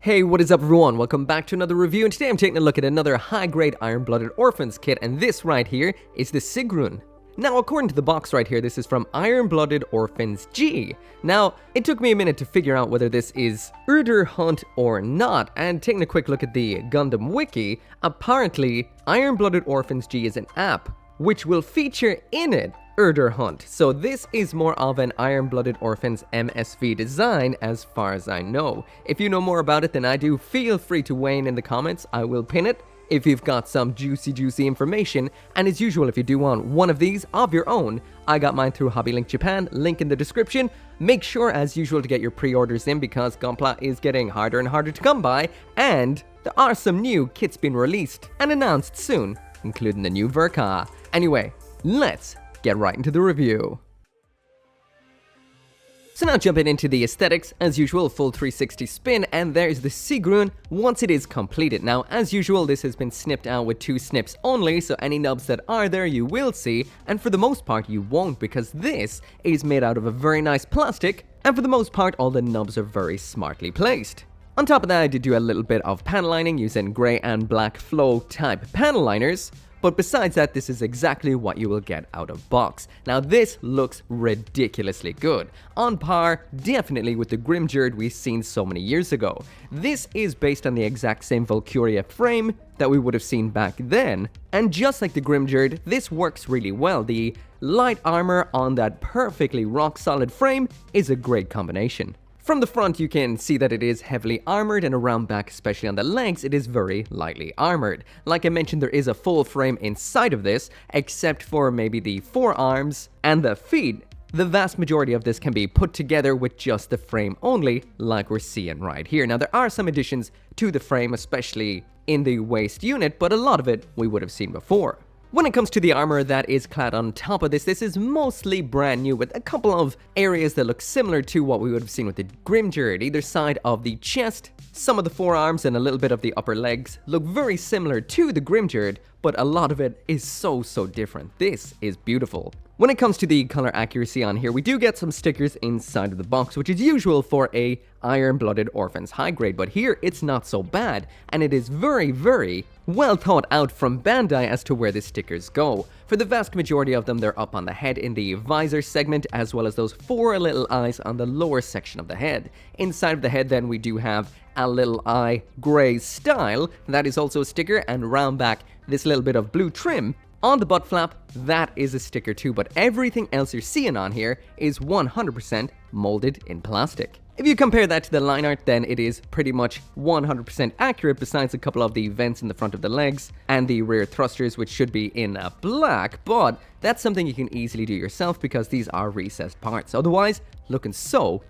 Hey, what is up everyone? Welcome back to another review, and today I'm taking a look at another high-grade Iron-Blooded Orphans kit, and this right here is the Sigrun. Now, according to the box right here, this is from Iron-Blooded Orphans G. Now, it took me a minute to figure out whether this is Urder Hunt or not, and taking a quick look at the Gundam wiki, apparently Iron-Blooded Orphans G is an app, which will feature in it Urder Hunt. So this is more of an Iron-Blooded Orphans MSV design as far as I know. If you know more about it than I do, feel free to weigh in the comments. I will pin it if you've got some juicy information. And as usual, if you do want one of these of your own, I got mine through Hobby Link Japan, link in the description. Make sure as usual to get your pre-orders in because gunpla is getting harder and harder to come by, and there are some new kits being released and announced soon, including the new VALKYRIE. Anyway, let's get right into the review. So now jumping into the aesthetics, as usual, full 360 spin, and there's the Sigrun once it is completed. Now, as usual, this has been snipped out with 2 snips only, so any nubs that are there you will see, and for the most part you won't, because this is made out of a very nice plastic, and for the most part all the nubs are very smartly placed. On top of that, I did do a little bit of panel lining using grey and black flow type panel liners. But besides that, this is exactly what you will get out of box. Now this looks ridiculously good. On par, definitely, with the Grimgerde we've seen so many years ago. This is based on the exact same VALKYRIE frame that we would have seen back then. And just like the Grimgerde, this works really well. The light armor on that perfectly rock-solid frame is a great combination. From the front, you can see that it is heavily armored, and around back, especially on the legs, it is very lightly armored. Like I mentioned, there is a full frame inside of this, except for maybe the forearms and the feet. The vast majority of this can be put together with just the frame only, like we're seeing right here. Now, there are some additions to the frame, especially in the waist unit, but a lot of it we would have seen before. When it comes to the armor that is clad on top of this is mostly brand new, with a couple of areas that look similar to what we would have seen with the Grimgerde. Either side of the chest, some of the forearms, and a little bit of the upper legs look very similar to the Grimgerde, but a lot of it is so different. This is beautiful. When it comes to the color accuracy on here, we do get some stickers inside of the box, which is usual for a Iron-Blooded Orphans high grade, but here it's not so bad, and it is very well thought out from Bandai as to where the stickers go. For the vast majority of them, they're up on the head in the visor segment, as well as those 4 little eyes on the lower section of the head. Inside of the head then we do have a little eye gray style, that is also a sticker, and round back this little bit of blue trim. On the butt flap, that is a sticker too, but everything else you're seeing on here is 100% molded in plastic. If you compare that to the line art, then it is pretty much 100% accurate, besides a couple of the vents in the front of the legs and the rear thrusters, which should be in black, but that's something you can easily do yourself because these are recessed parts. Otherwise, looking so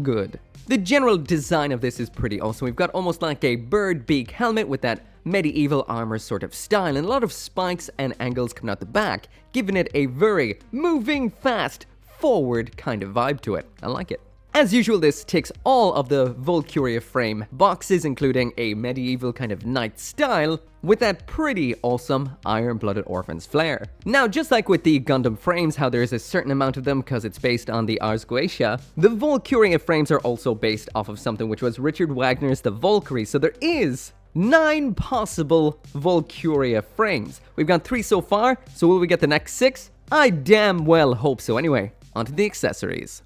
good. The general design of this is pretty awesome. We've got almost like a bird beak helmet with that medieval armor sort of style, and a lot of spikes and angles coming out the back, giving it a very moving, fast, forward kind of vibe to it. I like it. As usual, this ticks all of the VALKYRIE frame boxes, including a medieval kind of knight style with that pretty awesome Iron-Blooded Orphans flair. Now, just like with the Gundam frames, how there's a certain amount of them because it's based on the Ars Goetia, the VALKYRIE frames are also based off of something which was Richard Wagner's The Valkyrie, so there is 9 possible VALKYRIE frames. We've got 3 so far, so will we get the next 6? I damn well hope so. Anyway, onto the accessories.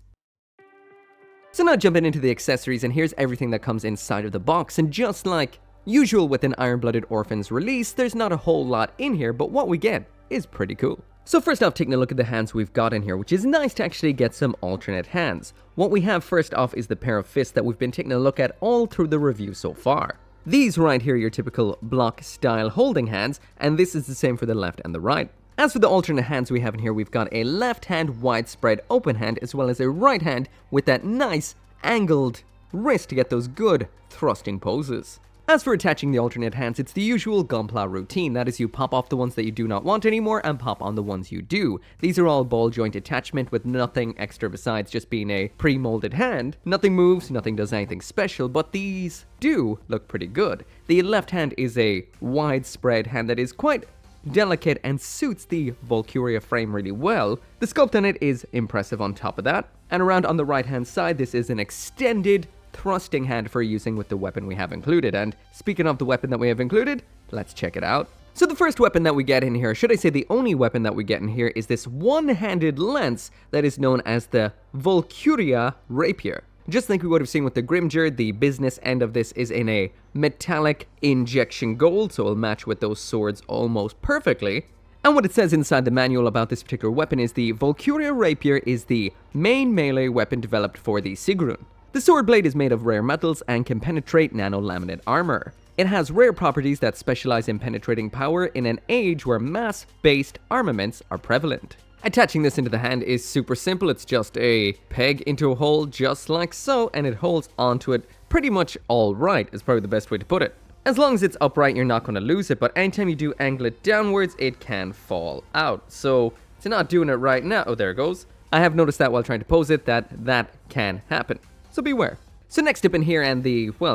So now jumping into the accessories, and here's everything that comes inside of the box, and just like usual with an Iron-Blooded Orphans release, there's not a whole lot in here, but what we get is pretty cool. So first off, taking a look at the hands we've got in here, which is nice to actually get some alternate hands. What we have first off is the pair of fists that we've been taking a look at all through the review so far. These right here are your typical block style holding hands, and this is the same for the left and the right. As for the alternate hands we have in here, we've got a left hand widespread open hand, as well as a right hand with that nice angled wrist to get those good thrusting poses. As for attaching the alternate hands, it's the usual gunpla routine. That is, you pop off the ones that you do not want anymore and pop on the ones you do. These are all ball joint attachment with nothing extra besides just being a pre-molded hand. Nothing moves, nothing does anything special, but these do look pretty good. The left hand is a widespread hand that is quite delicate and suits the VALKYRIE frame really well. The sculpt on it is impressive on top of that. And around on the right hand side, this is an extended thrusting hand for using with the weapon we have included. And speaking of the weapon that we have included, let's check it out. So the first weapon that we get in here, should I say the only weapon that we get in here, is this one-handed lance that is known as the VALKYRIE rapier. Just like we would have seen with the Grimgerde, the business end of this is in a metallic injection gold, so it'll match with those swords almost perfectly. And what it says inside the manual about this particular weapon is the VALKYRIE rapier is the main melee weapon developed for the Sigrun. The sword blade is made of rare metals and can penetrate nano-laminate armor. It has rare properties that specialize in penetrating power in an age where mass-based armaments are prevalent. Attaching this into the hand is super simple. It's just a peg into a hole just like so, and it holds onto it pretty much all right, is probably the best way to put it. As long as it's upright, you're not going to lose it, but anytime you do angle it downwards, it can fall out. So, to not doing it right now, oh, there it goes. I have noticed that while trying to pose it, that can happen. So beware. So next up in here, and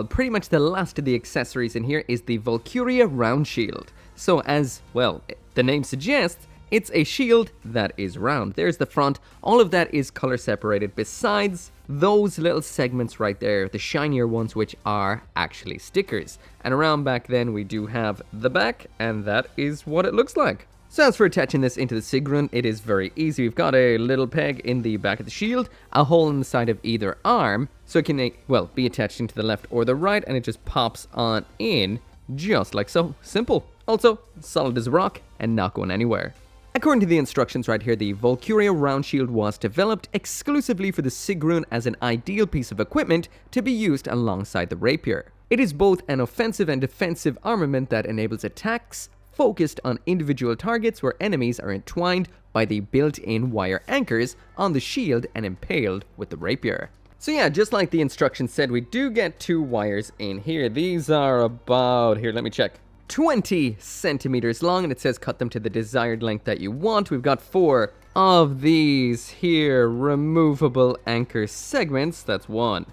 pretty much the last of the accessories in here, is the VALKYRIE round shield. So as, the name suggests, it's a shield that is round. There's the front, all of that is color separated, besides those little segments right there, the shinier ones, which are actually stickers. And around back then, we do have the back, and that is what it looks like. So as for attaching this into the Sigrun, it is very easy. We've got a little peg in the back of the shield, a hole in the side of either arm, so it can, be attached into the left or the right, and it just pops on in, just like so. Simple. Also, solid as a rock, and not going anywhere. According to the instructions right here, the VALKYRIE round shield was developed exclusively for the Sigrun as an ideal piece of equipment to be used alongside the rapier. It is both an offensive and defensive armament that enables attacks focused on individual targets where enemies are entwined by the built-in wire anchors on the shield and impaled with the rapier. So yeah, just like the instructions said, we do get 2 wires in here. These are about, here, let me check, 20 centimeters long, and it says cut them to the desired length that you want. We've got 4 of these here removable anchor segments. That's 1,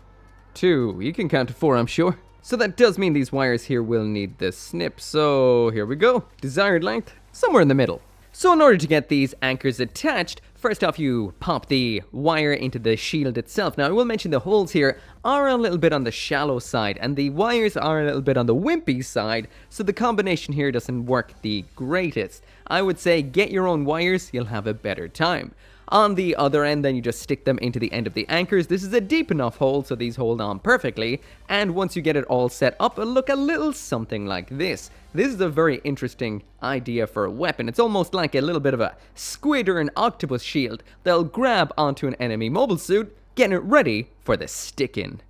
2, you can count to 4, I'm sure. So that does mean these wires here will need the snip. So here we go. Desired length, somewhere in the middle. So in order to get these anchors attached, first off you pop the wire into the shield itself. Now I will mention the holes here are a little bit on the shallow side and the wires are a little bit on the wimpy side, so the combination here doesn't work the greatest. I would say get your own wires, you'll have a better time. On the other end, then you just stick them into the end of the anchors. This is a deep enough hole, so these hold on perfectly. And once you get it all set up, it'll look a little something like this. This is a very interesting idea for a weapon. It's almost like a little bit of a squid or an octopus shield. They'll grab onto an enemy mobile suit, getting it ready for the stick-in.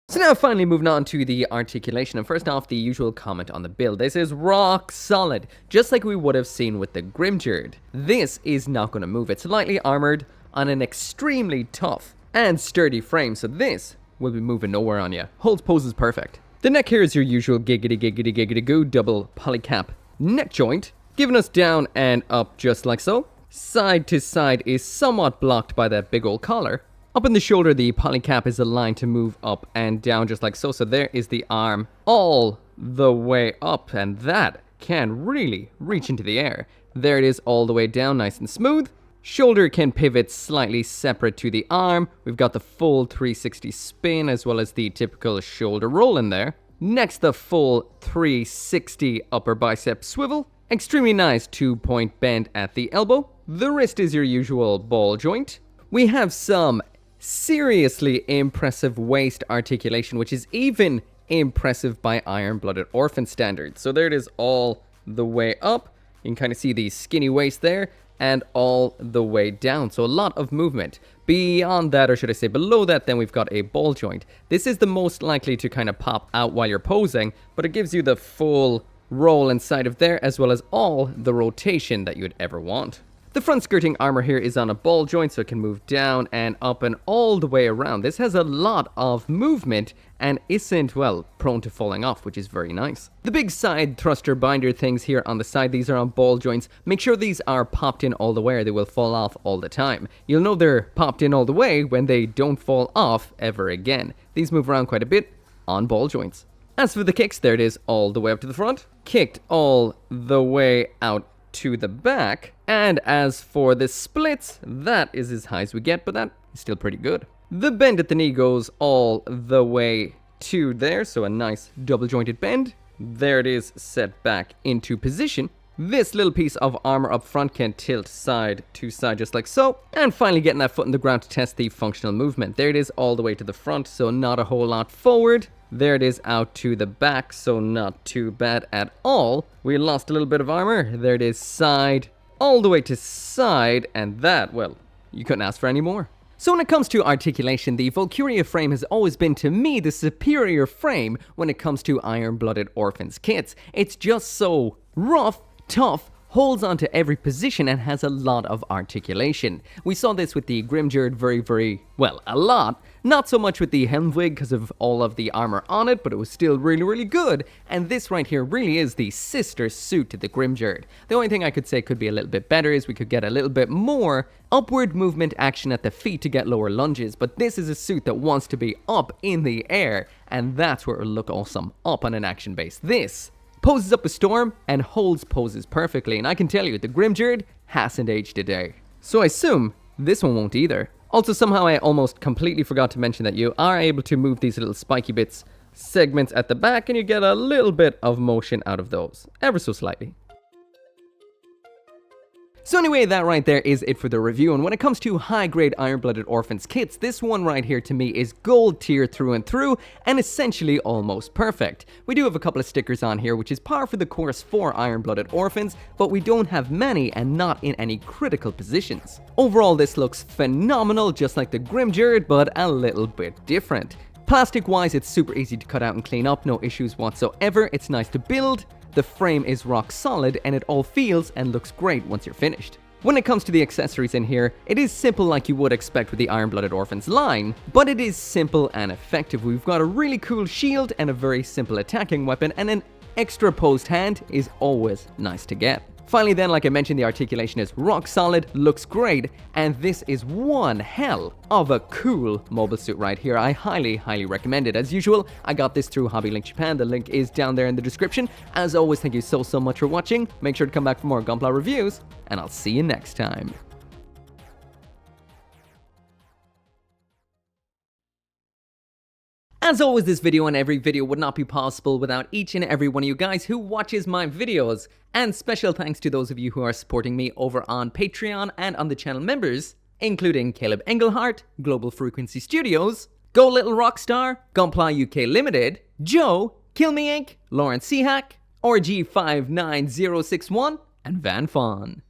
So now finally moving on to the articulation, and first off the usual comment on the build. This is rock solid, just like we would have seen with the Grimgerde. This is not going to move. It's lightly armored on an extremely tough and sturdy frame, so this will be moving nowhere on you. Holds poses perfect. The neck here is your usual giggity goo double polycap neck joint, giving us down and up just like so. Side to side is somewhat blocked by that big old collar. Up in the shoulder, the polycap is aligned to move up and down just like so. So there is the arm all the way up, and that can really reach into the air. There it is all the way down, nice and smooth. Shoulder can pivot slightly separate to the arm. We've got the full 360 spin as well as the typical shoulder roll in there. Next, the full 360 upper bicep swivel. Extremely nice 2-point bend at the elbow. The wrist is your usual ball joint. We have some seriously impressive waist articulation, which is even impressive by iron-blooded orphan standards. So there it is all the way up. You can kind of see the skinny waist there and all the way down. So a lot of movement. Beyond that, or should I say below that, then we've got a ball joint. This is the most likely to kind of pop out while you're posing, but it gives you the full roll inside of there as well as all the rotation that you would ever want. The front skirting armor here is on a ball joint, so it can move down and up and all the way around. This has a lot of movement and isn't, well, prone to falling off, which is very nice. The big side thruster binder things here on the side, these are on ball joints. Make sure these are popped in all the way or they will fall off all the time. You'll know they're popped in all the way when they don't fall off ever again. These move around quite a bit on ball joints. As for the kicks, there it is all the way up to the front. Kicked all the way out to the back. And as for the splits, that is as high as we get, but that is still pretty good. The bend at the knee goes all the way to there, so a nice double jointed bend. There it is, set back into position. This little piece of armor up front can tilt side to side just like so. And finally getting that foot in the ground to test the functional movement. There it is all the way to the front, so not a whole lot forward. There it is out to the back, so not too bad at all. We lost a little bit of armor. There it is side, all the way to side, and that, well, you couldn't ask for any more. So when it comes to articulation, the VALKYRIE frame has always been to me the superior frame when it comes to Iron-Blooded Orphans kits. It's just so rough, tough, holds onto every position and has a lot of articulation. We saw this with the Grimgerde very, well, a lot. Not so much with the Helmwig because of all of the armor on it, but it was still really good. And this right here really is the sister suit to the Grimgerde. The only thing I could say could be a little bit better is we could get a little bit more upward movement action at the feet to get lower lunges, but this is a suit that wants to be up in the air, and that's where it will look awesome, up on an action base. This poses up a storm and holds poses perfectly, and I can tell you, the Grimgerde hasn't aged a day. So I assume this one won't either. Also, somehow I almost completely forgot to mention that you are able to move these little spiky bits, segments at the back, and you get a little bit of motion out of those, ever so slightly. So anyway, that right there is it for the review, and when it comes to high-grade Iron-Blooded Orphans kits, this one right here to me is gold tier through and through, and essentially almost perfect. We do have a couple of stickers on here, which is par for the course for Iron-Blooded Orphans, but we don't have many and not in any critical positions. Overall, this looks phenomenal, just like the Grimgerde, but a little bit different. Plastic-wise, it's super easy to cut out and clean up, no issues whatsoever, it's nice to build. The frame is rock solid and it all feels and looks great once you're finished. When it comes to the accessories in here, it is simple like you would expect with the Iron-Blooded Orphans line, but it is simple and effective. We've got a really cool shield and a very simple attacking weapon, and an extra opposed hand is always nice to get. Finally then, like I mentioned, the articulation is rock solid, looks great, and this is one hell of a cool mobile suit right here. I highly recommend it. As usual, I got this through Hobby Link Japan. The link is down there in the description. As always, thank you so much for watching. Make sure to come back for more Gunpla reviews, and I'll see you next time. As always, this video and every video would not be possible without each and every one of you guys who watches my videos. And special thanks to those of you who are supporting me over on Patreon and on the channel members, including Caleb Engelhart, Global Frequency Studios, Go Little Rockstar, Gunpla UK Limited, Joe, Kill Me Inc., Lawrence Seahack, RG59061, and Van Fawn.